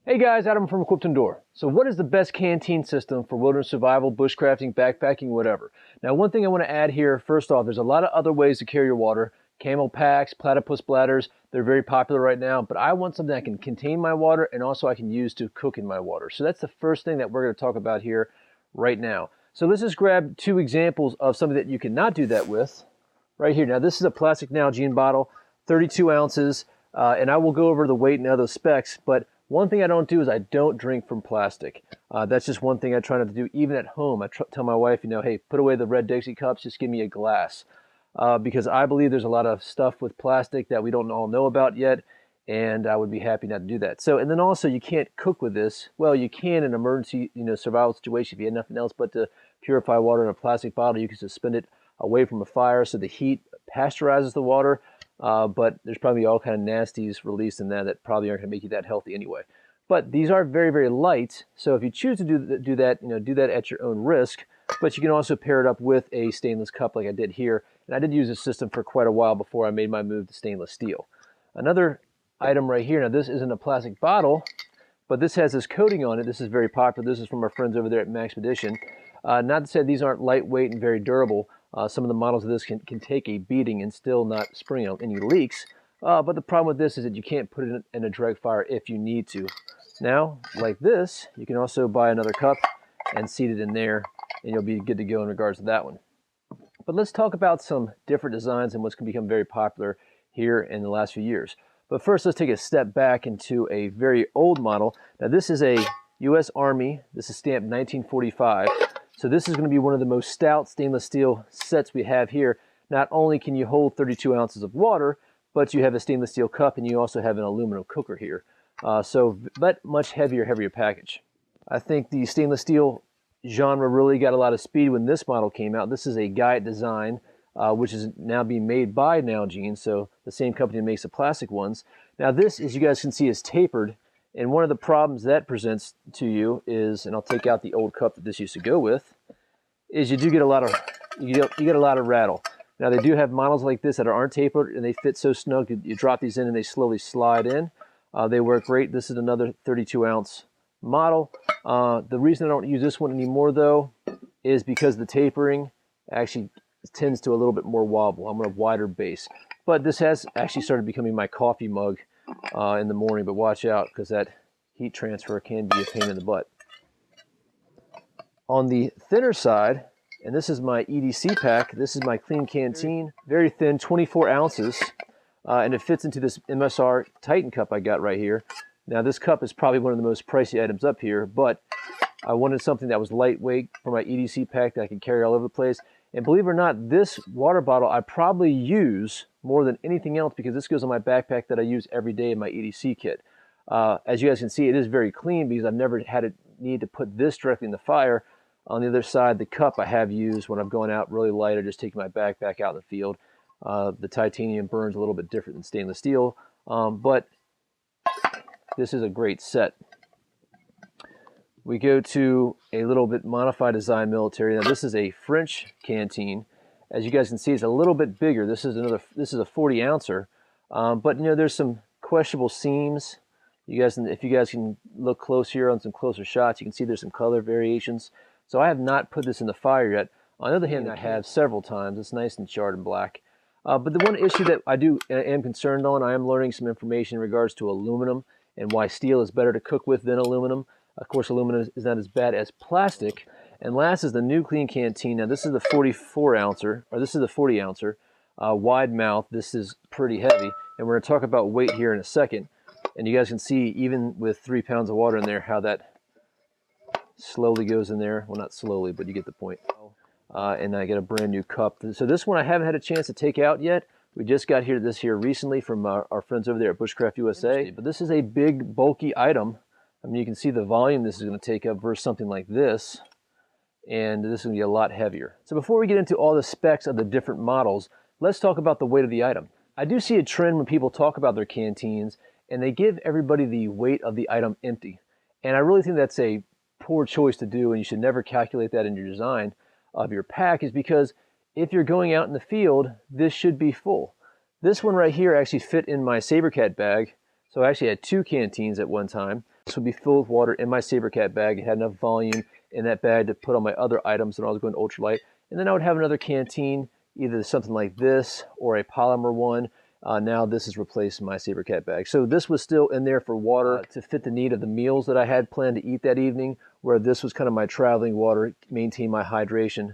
Hey guys, Adam from Equipped Indoor. So what is the best canteen system for wilderness survival, bushcrafting, backpacking, whatever? Now one thing I want to add here, first off, there's a lot of other ways to carry your water. Camel packs, platypus bladders, they're very popular right now, but I want something that can contain my water and also I can use to cook in my water. So that's the first thing that we're going to talk about here right now. So let's just grab two examples of something that you cannot do that with right here. Now this is a plastic Nalgene bottle, 32 ounces, and I will go over the weight and other specs, but one thing I don't do is I don't drink from plastic. That's just one thing I try not to do, even at home. I tell my wife, hey, put away the red Dixie cups, just give me a glass. Because I believe there's a lot of stuff with plastic that we don't all know about yet, and I would be happy not to do that. So, and then also you can't cook with this. Well, you can in an emergency, survival situation if you had nothing else but to purify water in a plastic bottle. You can suspend it away from a fire so the heat pasteurizes the water. But there's probably all kind of nasties released in that probably aren't going to make you that healthy anyway. But these are very, very light. So if you choose to do that, do that at your own risk. But you can also pair it up with a stainless cup like I did here. And I did use this system for quite a while before I made my move to stainless steel. Another item right here. Now this isn't a plastic bottle, but this has this coating on it. This is very popular. This is from our friends over there at Maxpedition. Not to say these aren't lightweight and very durable. Some of the models of this can take a beating and still not spring out any leaks. But the problem with this is that you can't put it in a direct fire if you need to. Now, like this, you can also buy another cup and seat it in there, and you'll be good to go in regards to that one. But let's talk about some different designs and what's become very popular here in the last few years. But first, let's take a step back into a very old model. Now, this is a U.S. Army. This is stamped 1945. So this is going to be one of the most stout stainless steel sets we have here. Not only can you hold 32 ounces of water, but you have a stainless steel cup and you also have an aluminum cooker here. But much heavier package. I think the stainless steel genre really got a lot of speed when this model came out. This is a Guyot design, which is now being made by Nalgene, so the same company that makes the plastic ones. Now this, as you guys can see, is tapered. And one of the problems that presents to you is, and I'll take out the old cup that this used to go with, is you do get a lot of you get a lot of rattle. Now they do have models like this that aren't tapered and they fit so snug. You drop these in and they slowly slide in. They work great. This is another 32 ounce model. The reason I don't use this one anymore though is because the tapering actually tends to a little bit more wobble. I'm on a wider base, but this has actually started becoming my coffee mug in the morning, but watch out because that heat transfer can be a pain in the butt. On the thinner side, and this is my EDC pack, this is my Klean Canteen, very thin, 24 ounces, and it fits into this MSR Titan cup I got right here. Now this cup is probably one of the most pricey items up here, but I wanted something that was lightweight for my EDC pack that I could carry all over the place. And believe it or not, this water bottle I probably use more than anything else because this goes on my backpack that I use every day in my EDC kit. As you guys can see, it is very clean because I've never had it need to put this directly in the fire. On the other side, the cup I have used when I'm going out really light or just taking my backpack out in the field. The titanium burns a little bit different than stainless steel, but this is a great set. We go to a little bit modified design military. Now this is a French canteen. As you guys can see, it's a little bit bigger. This is a 40 ouncer, but there's some questionable seams. If you guys can look close here on some closer shots, you can see there's some color variations. So I have not put this in the fire yet. On the other hand, I have several times. It's nice and charred and black. But the one issue that I am concerned on, I am learning some information in regards to aluminum and why steel is better to cook with than aluminum. Of course, aluminum is not as bad as plastic. And last is the new Klean Canteen. Now this is the 44 ouncer, or this is the 40 ouncer, wide mouth. This is pretty heavy. And we're going to talk about weight here in a second. And you guys can see, even with 3 pounds of water in there, how that slowly goes in there. Well, not slowly, but you get the point. And I get a brand new cup. So this one I haven't had a chance to take out yet. We just got this here recently from our friends over there at Bushcraft USA. But this is a big, bulky item. I mean, you can see the volume this is going to take up versus something like this. And this is going to be a lot heavier. So before we get into all the specs of the different models, let's talk about the weight of the item. I do see a trend when people talk about their canteens, and they give everybody the weight of the item empty. And I really think that's a poor choice to do, and you should never calculate that in your design of your pack, is because if you're going out in the field, this should be full. This one right here actually fit in my Sabercat bag, so I actually had 2 canteens at one time. This would be filled with water in my SaberCat bag. It had enough volume in that bag to put on my other items when I was going ultralight. And then I would have another canteen, either something like this or a polymer one. Now this has replaced my SaberCat bag. So this was still in there for water to fit the need of the meals that I had planned to eat that evening, where this was kind of my traveling water, maintain my hydration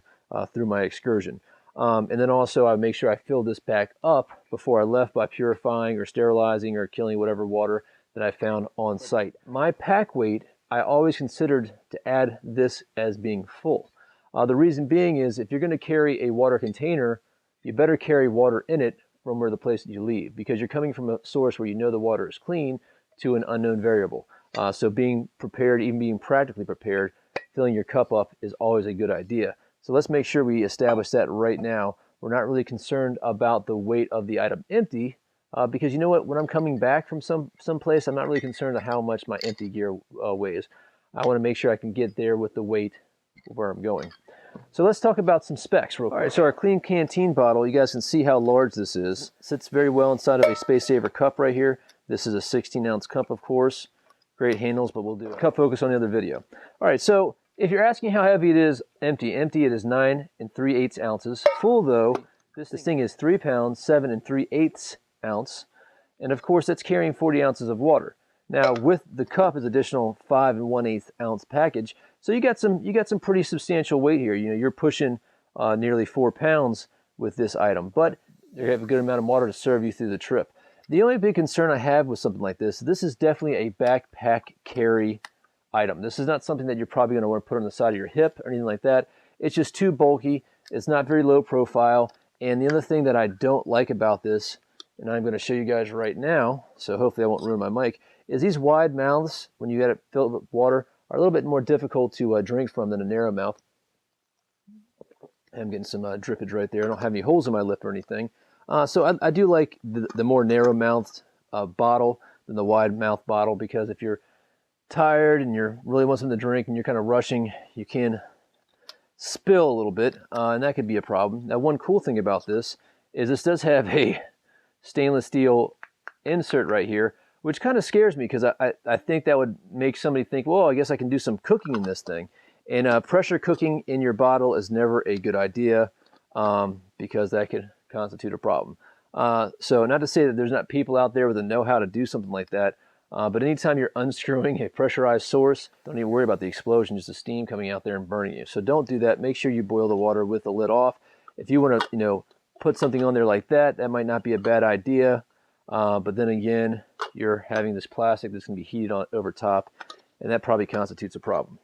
through my excursion. And then also I would make sure I filled this back up before I left by purifying or sterilizing or killing whatever water that I found on site. My pack weight, I always considered to add this as being full. The reason being is if you're going to carry a water container, you better carry water in it from where the place that you leave, because you're coming from a source where you know the water is clean to an unknown variable. So being prepared, even being practically prepared, filling your cup up is always a good idea. So let's make sure we establish that right now. We're not really concerned about the weight of the item empty, because you know what, when I'm coming back from some place, I'm not really concerned with how much my empty gear weighs. I want to make sure I can get there with the weight where I'm going. So let's talk about some specs real quick. All right, so our Klean Canteen bottle, you guys can see how large this is. It sits very well inside of a Space Saver cup right here. This is a 16-ounce cup, of course. Great handles, but we'll do a cup focus on the other video. All right, so if you're asking how heavy it is empty it is 9 3/8 ounces. Full though, this thing is 3 pounds, 7 3/8 ounce. And of course, that's carrying 40 ounces of water. Now with the cup is additional 5 1/8 ounce package. So you got some pretty substantial weight here. You know, you're pushing nearly 4 pounds with this item, but you have a good amount of water to serve you through the trip. The only big concern I have with something like this is definitely a backpack carry item. This is not something that you're probably going to want to put on the side of your hip or anything like that. It's just too bulky. It's not very low profile. And the other thing that I don't like about this, and I'm going to show you guys right now, so hopefully I won't ruin my mic, is these wide mouths, when you get it filled with water, are a little bit more difficult to drink from than a narrow mouth. I'm getting some drippage right there. I don't have any holes in my lip or anything. So I do like the more narrow-mouthed bottle than the wide-mouth bottle, because if you're tired and you really want something to drink and you're kind of rushing, you can spill a little bit, and that could be a problem. Now, one cool thing about this is this does have a stainless steel insert right here, which kind of scares me, because I think that would make somebody think, well, I guess I can do some cooking in this thing. And pressure cooking in your bottle is never a good idea, because that could constitute a problem. So not to say that there's not people out there with the know-how to do something like that, but anytime you're unscrewing a pressurized source, don't even worry about the explosion, just the steam coming out there and burning you. So don't do that. Make sure you boil the water with the lid off. If you want to, put something on there like that, that might not be a bad idea. But then again, you're having this plastic that's going to be heated on over top, and that probably constitutes a problem.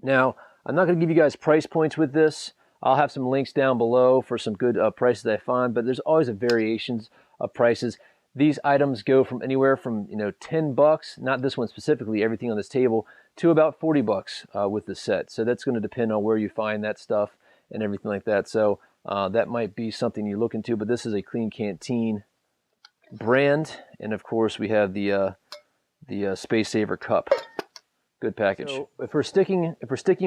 Now, I'm not going to give you guys price points with this. I'll have some links down below for some good prices I find, but there's always a variations of prices. These items go from anywhere from $10, not this one specifically, everything on this table, to about $40 with the set. So that's going to depend on where you find that stuff and everything like that. So that might be something you look into, but this is a Klean Canteen brand, and of course we have the Space Saver cup. Good package. So if we're sticking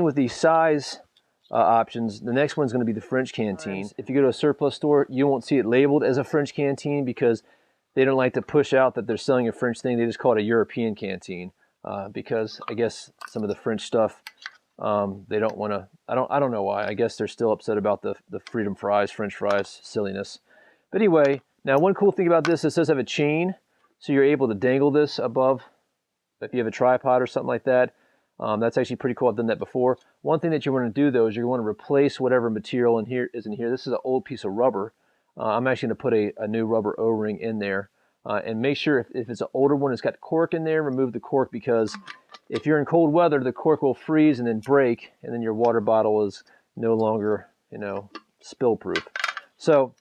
with the size options, the next one's going to be the French Canteen. If you go to a surplus store, you won't see it labeled as a French Canteen, because they don't like to push out that they're selling a French thing. They just call it a European canteen, because I guess some of the French stuff, they don't want to. I don't know why. I guess they're still upset about the freedom fries, French fries silliness. But anyway, now one cool thing about this, it does have a chain, so you're able to dangle this above if you have a tripod or something like that. That's actually pretty cool. I've done that before. One thing that you want to do though is you want to replace whatever material in here is in here. This is an old piece of rubber. I'm actually going to put a new rubber O-ring in there, and make sure if it's an older one, it's got cork in there, remove the cork, because if you're in cold weather, the cork will freeze and then break, and then your water bottle is no longer, spill proof. So,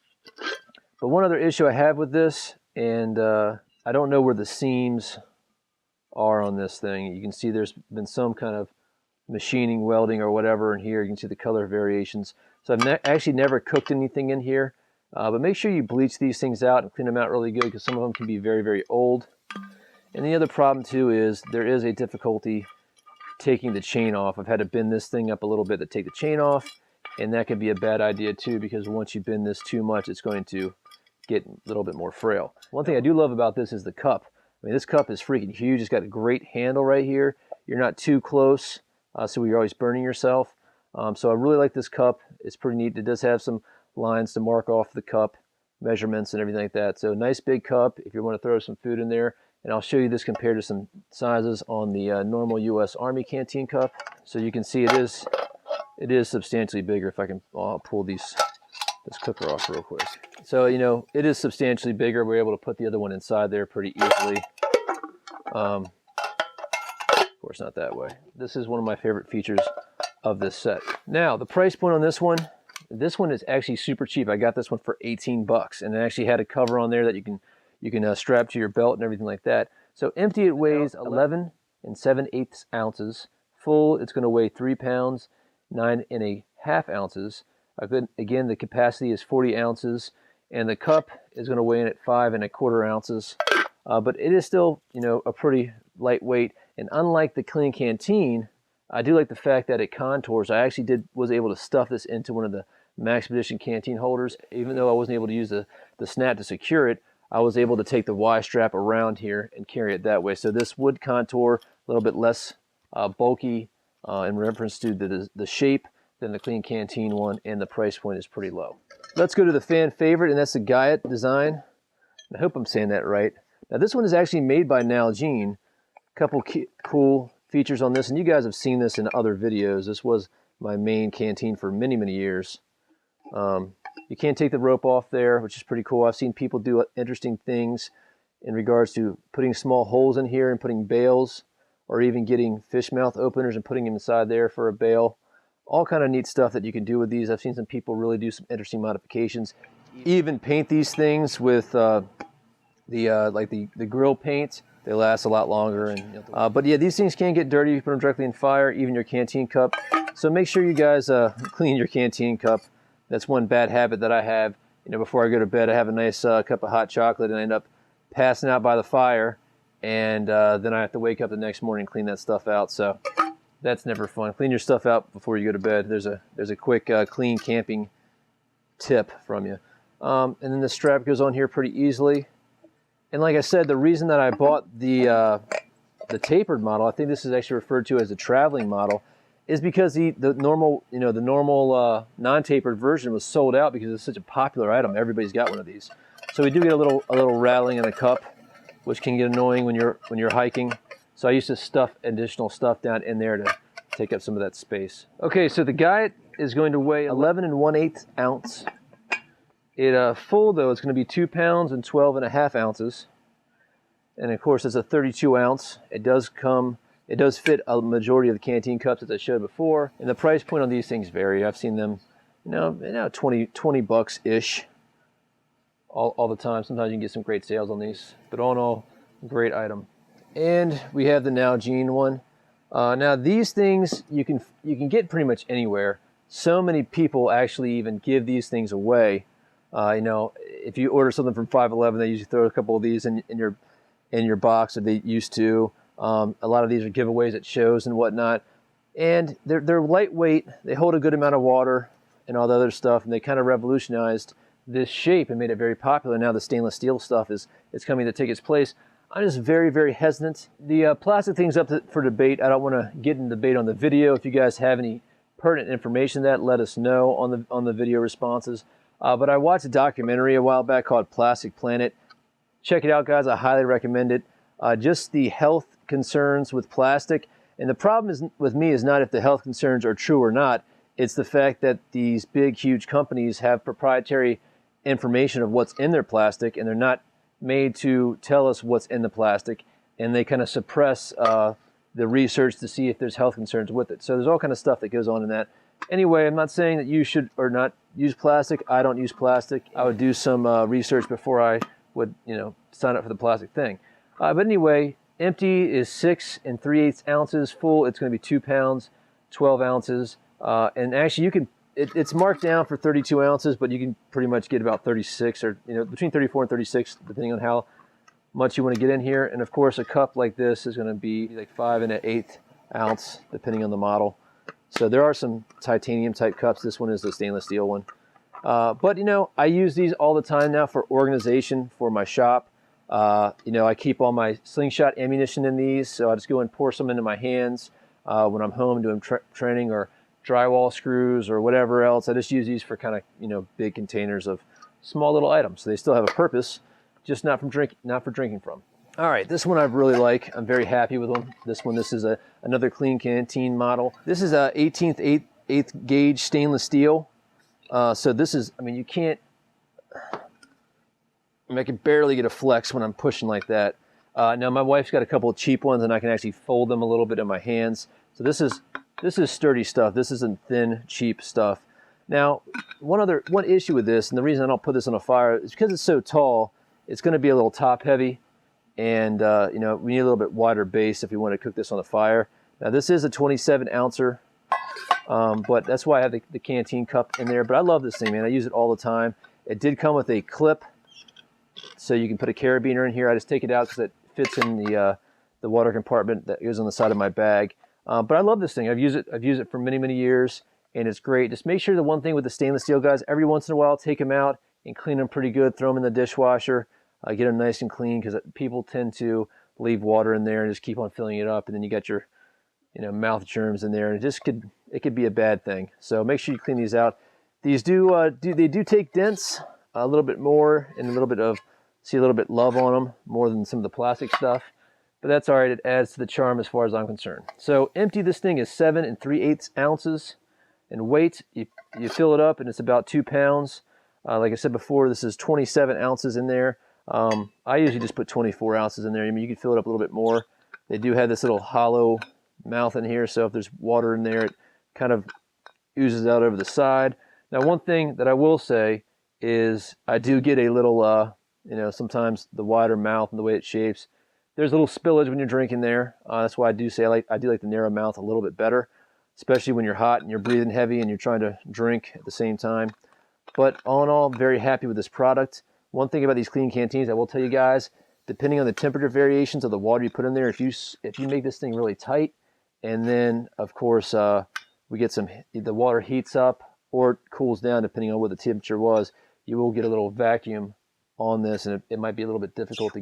but one other issue I have with this, and I don't know where the seams are on this thing. You can see there's been some kind of machining, welding, or whatever in here. You can see the color variations. So I've actually never cooked anything in here. But make sure you bleach these things out and clean them out really good, because some of them can be very, very old. And the other problem too is there is a difficulty taking the chain off. I've had to bend this thing up a little bit to take the chain off, and that can be a bad idea too, because once you bend this too much, it's going to get a little bit more frail. One thing I do love about this is the cup. I mean, this cup is freaking huge. It's got a great handle right here. You're not too close, so you're always burning yourself. So I really like this cup. It's pretty neat. It does have some lines to mark off the cup, measurements and everything like that. So nice big cup if you want to throw some food in there. And I'll show you this compared to some sizes on the normal U.S. Army Canteen cup. So you can see it is substantially bigger. If I can pull this cooker off real quick. So, you know, it is substantially bigger. We're able to put the other one inside there pretty easily. Of course, not that way. This is one of my favorite features of this set. Now, the price point on this one is actually super cheap. I got this one for 18 bucks, and it actually had a cover on there that you can strap to your belt and everything like that. So empty, it weighs 11 7/8 ounces. Full, it's going to weigh 3 pounds, 9.5 ounces. Again, the capacity is 40 ounces, and the cup is going to weigh in at 5.25 ounces. But it is still, you know, a pretty lightweight. And unlike the Klean Canteen, I do like the fact that it contours. I actually was able to stuff this into one of the Maxpedition Canteen holders. Even though I wasn't able to use the snap to secure it, I was able to take the Y strap around here and carry it that way. So this would contour a little bit less bulky in reference to the shape than the Klean Canteen one, and the price point is pretty low. Let's go to the fan favorite, and that's the Guyot design. I hope I'm saying that right. Now this one is actually made by Nalgene. A couple cool features on this, and you guys have seen this in other videos. This was my main canteen for many, many years. You can't take the rope off there, which is pretty cool. I've seen people do interesting things in regards to putting small holes in here and putting bails, or even getting fish mouth openers and putting them inside there for a bail. All kind of neat stuff that you can do with these. I've seen some people really do some interesting modifications. Even paint these things with like the grill paint. They last a lot longer. And but yeah, these things can get dirty if you put them directly in fire, even your canteen cup. So make sure you guys clean your canteen cup. That's one bad habit that I have. You know, before I go to bed, I have a nice cup of hot chocolate, and I end up passing out by the fire, and then I have to wake up the next morning and clean that stuff out. So that's never fun. Clean your stuff out before you go to bed. There's a quick clean camping tip from you. And then the strap goes on here pretty easily. And like I said, the reason that I bought the tapered model, I think this is actually referred to as the traveling model, is because the normal non-tapered version was sold out because it's such a popular item. Everybody's got one of these. So we do get a little rattling in the cup, which can get annoying when you're hiking. So I used to stuff additional stuff down in there to take up some of that space. Okay, so the Guyot is going to weigh 11 1/8 ounce. It full though, it's going to be 2 pounds and 12.5 ounces. And of course, it's a 32 ounce. It does fit a majority of the canteen cups as I showed before. And the price point on these things vary. I've seen them, 20 bucks ish all the time. Sometimes you can get some great sales on these. But all in all, great item. And we have the Nalgene one. Now these things you can get pretty much anywhere. So many people actually even give these things away. If you order something from 511, they usually throw a couple of these in your box, or they used to. A lot of these are giveaways at shows and whatnot. And they're lightweight. They hold a good amount of water and all the other stuff. And they kind of revolutionized this shape and made it very popular. Now the stainless steel stuff is coming to take its place. I'm just very, very hesitant. The plastic thing's up for debate. I don't want to get in debate on the video. If you guys have any pertinent information that, let us know on the video responses. But I watched a documentary a while back called Plastic Planet. Check it out, guys. I highly recommend it. Just the health concerns with plastic. And the problem with me is not if the health concerns are true or not. It's the fact that these big, huge companies have proprietary information of what's in their plastic, and they're not made to tell us what's in the plastic, and they kind of suppress the research to see if there's health concerns with it. So there's all kind of stuff that goes on in that. Anyway, I'm not saying that you should or not use plastic. I don't use plastic. I would do some research before I would, sign up for the plastic thing. But anyway, empty is 6 3/8 ounces. Full, it's going to be 2 pounds, 12 ounces. And actually, it's marked down for 32 ounces, but you can pretty much get about 36, or between 34 and 36, depending on how much you want to get in here. And of course, a cup like this is going to be like 5 1/8 ounce, depending on the model. So there are some titanium type cups. This one is the stainless steel one. But I use these all the time now for organization for my shop. You know, I keep all my slingshot ammunition in these, so I just go and pour some into my hands when I'm home doing training, or drywall screws or whatever else. I just use these for kind of, you know, big containers of small little items. So they still have a purpose, just not for drinking from. All right, this one I really like. I'm very happy with them. This is another Klean Canteen model. This is a 18th eighth gauge stainless steel. So this is, I mean, you can't, I can barely get a flex when I'm pushing like that. Now my wife's got a couple of cheap ones, and I can actually fold them a little bit in my hands. So this is sturdy stuff. This isn't thin, cheap stuff. Now, one issue with this, and the reason I don't put this on a fire, is because it's so tall. It's going to be a little top heavy, and you know, we need a little bit wider base if we want to cook this on a fire. Now this is a 27 ouncer, but that's why I have the Canteen cup in there. But I love this thing, man. I use it all the time. It did come with a clip, so you can put a carabiner in here. I just take it out because it fits in the water compartment that goes on the side of my bag. But I love this thing. I've used it for many, many years, and it's great. Just make sure the one thing with the stainless steel, guys, every once in a while, take them out and clean them pretty good. Throw them in the dishwasher, get them nice and clean, because people tend to leave water in there and just keep on filling it up, and then you got your, you know, mouth germs in there, and it could be a bad thing. So make sure you clean these out. These they do take dents a little bit more, and a little bit of, see a little bit love on them more than some of the plastic stuff. But that's all right. It adds to the charm as far as I'm concerned. So empty, this thing is 7 3/8 ounces in weight. You fill it up, and it's about 2 pounds. Like I said before, this is 27 ounces in there. I usually just put 24 ounces in there. I mean, you can fill it up a little bit more. They do have this little hollow mouth in here, so if there's water in there, it kind of oozes out over the side. Now, one thing that I will say is I do get a little, you know, sometimes the wider mouth and the way it shapes, there's a little spillage when you're drinking there. That's why I do say I do like the narrow mouth a little bit better, especially when you're hot and you're breathing heavy and you're trying to drink at the same time. But all in all, very happy with this product. One thing about these Klean Canteens, I will tell you guys, depending on the temperature variations of the water you put in there, if you make this thing really tight, and then of course we get the water heats up or it cools down depending on what the temperature was, you will get a little vacuum on this, and it might be a little bit difficult to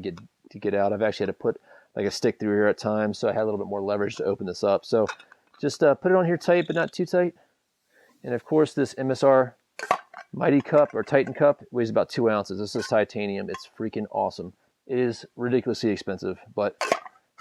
get out. I've actually had to put like a stick through here at times, so I had a little bit more leverage to open this up. So just put it on here tight, but not too tight. And of course, this MSR Mighty Cup or Titan Cup weighs about 2 ounces. This is titanium. It's freaking awesome. It is ridiculously expensive, but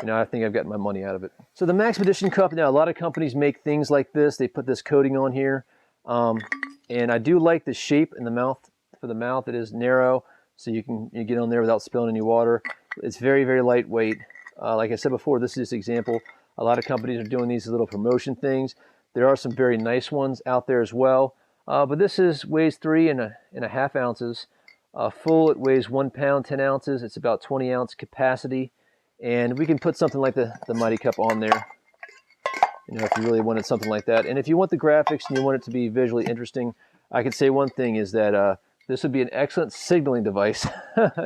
you know, I think I've gotten my money out of it. So the Maxpedition Cup, now a lot of companies make things like this. They put this coating on here, and I do like the shape in the mouth. For the mouth, it is narrow, so you get on there without spilling any water. It's very, very lightweight. Like I said before, this is just an example. A lot of companies are doing these little promotion things. There are some very nice ones out there as well. But this weighs 3.5 ounces. Full, it weighs 1 pound, 10 ounces. It's about 20 ounce capacity. And we can put something like the Mighty Cup on there, you know, if you really wanted something like that. And if you want the graphics and you want it to be visually interesting, I could say one thing is that this would be an excellent signaling device.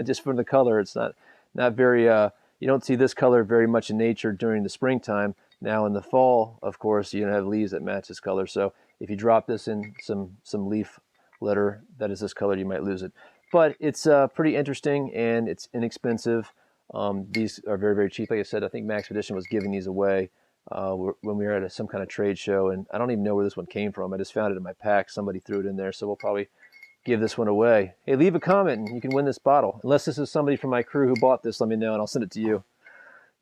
Just from the color, it's not very, you don't see this color very much in nature during the springtime. Now in the fall, of course, you have leaves that match this color. So if you drop this in some leaf litter that is this color, you might lose it. But it's pretty interesting, and it's inexpensive. These are very, very cheap. Like I said, I think Maxpedition was giving these away when we were at some kind of trade show, and I don't even know where this one came from. I just found it in my pack. Somebody threw it in there, so we'll probably give this one away. Hey, leave a comment and you can win this bottle. Unless this is somebody from my crew who bought this, let me know and I'll send it to you.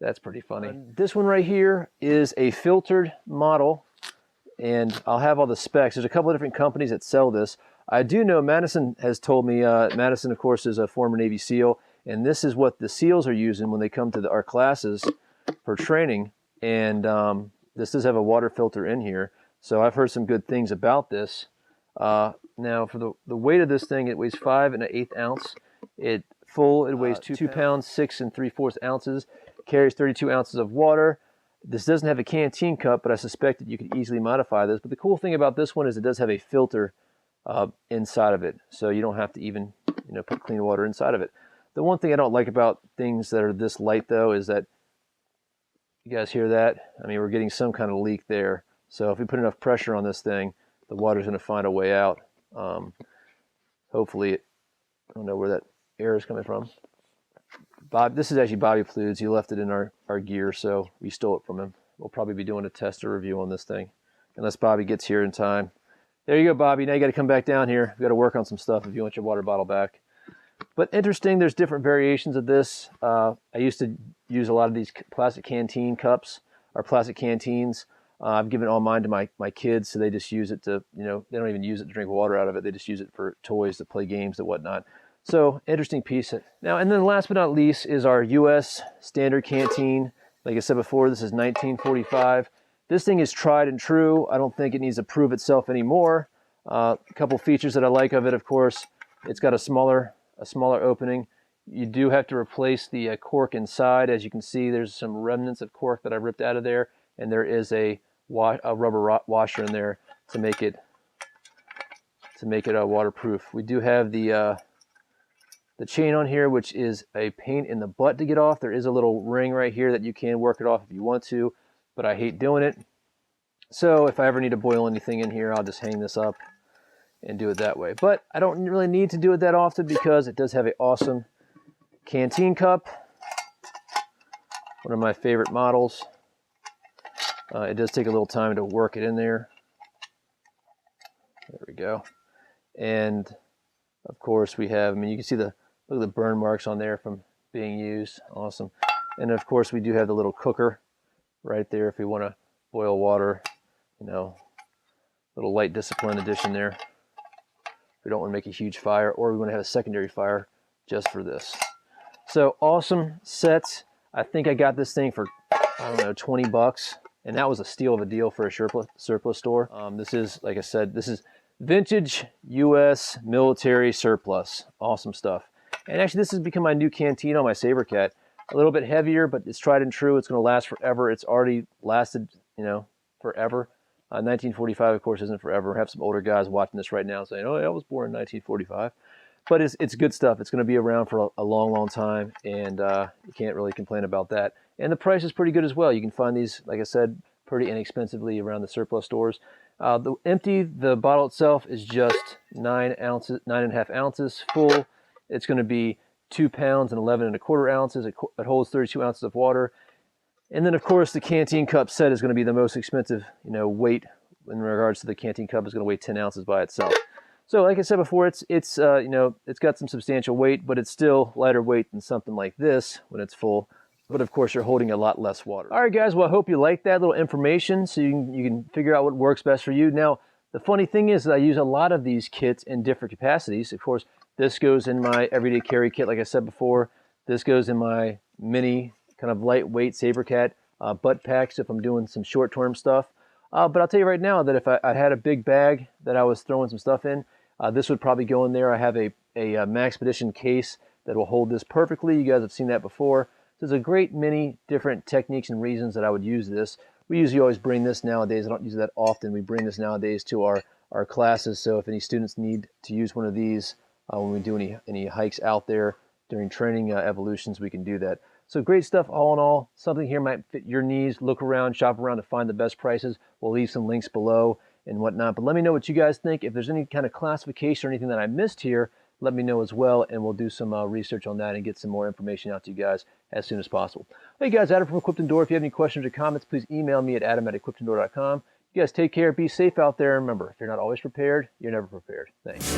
That's pretty funny. This one right here is a filtered model, and I'll have all the specs. There's a couple of different companies that sell this. I do know Madison has told me, Madison, of course, is a former Navy SEAL, and this is what the SEALs are using when they come to our classes for training. And this does have a water filter in here, so I've heard some good things about this. Now, for the weight of this thing, it weighs 5 1/8 ounce. It weighs 2 pounds, 6 3/4 ounces. Carries 32 ounces of water. This doesn't have a Canteen cup, but I suspect that you could easily modify this. But the cool thing about this one is it does have a filter inside of it, so you don't have to even put clean water inside of it. The one thing I don't like about things that are this light, though, is that, you guys hear that? I mean, we're getting some kind of leak there. So if we put enough pressure on this thing, the water's going to find a way out. Hopefully, I don't know where that air is coming from. Bob, this is actually Bobby Plude's. He left it in our gear, so we stole it from him. We'll probably be doing a test or review on this thing, unless Bobby gets here in time. There you go, Bobby. Now you got to come back down here. We got to work on some stuff if you want your water bottle back. But interesting, there's different variations of this. I used to use a lot of these plastic canteen cups, or plastic canteens. I've given all mine to my kids, so they just use it to, they don't even use it to drink water out of it. They just use it for toys to play games and whatnot. So, interesting piece. Now, and then last but not least is our U.S. standard canteen. Like I said before, this is 1945. This thing is tried and true. I don't think it needs to prove itself anymore. A couple features that I like of it, of course, it's got a smaller opening. You do have to replace the cork inside. As you can see, there's some remnants of cork that I ripped out of there, and there is a rubber washer in there to make it waterproof. We do have the chain on here, which is a pain in the butt to get off. There is a little ring right here that you can work it off if you want to, but I hate doing it. So if I ever need to boil anything in here, I'll just hang this up and do it that way. But I don't really need to do it that often because it does have an awesome Kanteen cup, one of my favorite models. It does take a little time to work it in there. There we go. And of course we have, you can see look at the burn marks on there from being used. Awesome. And of course we do have the little cooker right there if we want to boil water, little light discipline edition there. We don't want to make a huge fire, or we want to have a secondary fire just for this. So awesome sets. I think I got this thing for, I don't know, 20 bucks. And that was a steal of a deal for a surplus store. This is, like I said, this is vintage U.S. military surplus. Awesome stuff. And actually, this has become my new canteen on my Sabercat. A little bit heavier, but it's tried and true. It's going to last forever. It's already lasted, forever. 1945, of course, isn't forever. I have some older guys watching this right now saying, oh, yeah, I was born in 1945. But it's good stuff. It's going to be around for a long, long time, and you can't really complain about that. And the price is pretty good as well. You can find these, like I said, pretty inexpensively around the surplus stores. The bottle itself is just 9.5 ounces full. It's going to be 2 pounds and 11.25 ounces. It holds 32 ounces of water. And then, of course, the Kanteen cup set is going to be the most expensive, weight in regards to the Kanteen cup is going to weigh 10 ounces by itself. So, like I said before, it's got some substantial weight, but it's still lighter weight than something like this when it's full. But of course, you're holding a lot less water. All right, guys. Well, I hope you liked that little information, so you can figure out what works best for you. Now, the funny thing is that I use a lot of these kits in different capacities. Of course, this goes in my everyday carry kit, like I said before. This goes in my mini kind of lightweight Sabercat butt packs if I'm doing some short-term stuff. But I'll tell you right now that if I had a big bag that I was throwing some stuff in, this would probably go in there. I have a Maxpedition case that will hold this perfectly. You guys have seen that before. There's a great many different techniques and reasons that I would use this. We usually always bring this nowadays. I don't use it that often. We bring this nowadays to our classes. So if any students need to use one of these when we do any hikes out there during training evolutions, we can do that. So great stuff all in all. Something here might fit your needs. Look around, shop around to find the best prices. We'll leave some links below and whatnot. But let me know what you guys think. If there's any kind of classification or anything that I missed here, let me know as well, and we'll do some research on that and get some more information out to you guys as soon as possible. Hey guys, Adam from Equipped Indoor. If you have any questions or comments, please email me at adam@equippedindoor.com. You guys take care, be safe out there. Remember, if you're not always prepared, you're never prepared. Thanks.